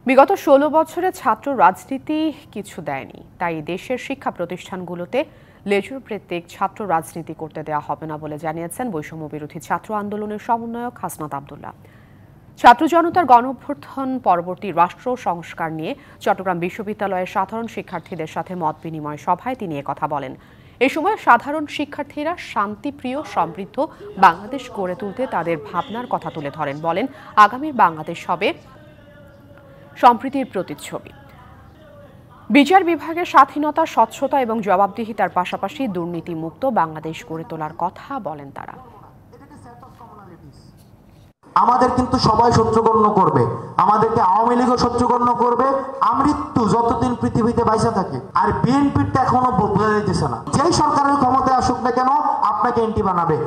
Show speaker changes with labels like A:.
A: বিগত ১৬ বছরে ছাত্র রাজনীতি কিছু দেয়নি, তাই দেশের শিক্ষা প্রতিষ্ঠানগুলোতে লেজুর ভিত্তিক ছাত্র রাজনীতি করতে দেওয়া হবে না বলে জানিয়েছেন বৈষম্য বিরোধী ছাত্র আন্দোলনের সমন্বয়ক হাসনাত আব্দুল্লাহ। ছাত্র জনতার গণঅভ্যুত্থান পরবর্তী রাষ্ট্র সংস্কার নিয়ে চট্টগ্রাম বিশ্ববিদ্যালয়ের সাধারণ শিক্ষার্থীদের সাথে মত বিনিময় সভায় তিনি কথা বলেন। এ সময় সাধারণ শিক্ষার্থীরা শান্তিপ্রিয় সমৃদ্ধ বাংলাদেশ গড়ে তুলতে তাদের ভাবনার কথা তুলে ধরেন। বলেন, আগামীর বাংলাদেশ হবে সম্প্রীতির প্রতিচ্ছবি। বিচার বিভাগের স্বাধীনতা, স্বচ্ছতা এবং জবাবদিহিতার পাশাপাশি দুর্নীতিমুক্ত বাংলাদেশ গড়ে তোলার কথা বলেন তারা।
B: আমাদের কিন্তু সবাই সহ্যগণ্য করবে, আমাদেরকে আওয়ামী লীগও সহ্যগণ্য করবে, আমৃত্যু যতদিন পৃথিবীতে বাইসা থাকে। আর বিএনপিটা এখনো বদলে দিতেছে না। যেই সরকারের ক্ষমতায় আসুক না কেন, আপনাকে এন্টি বানাবে।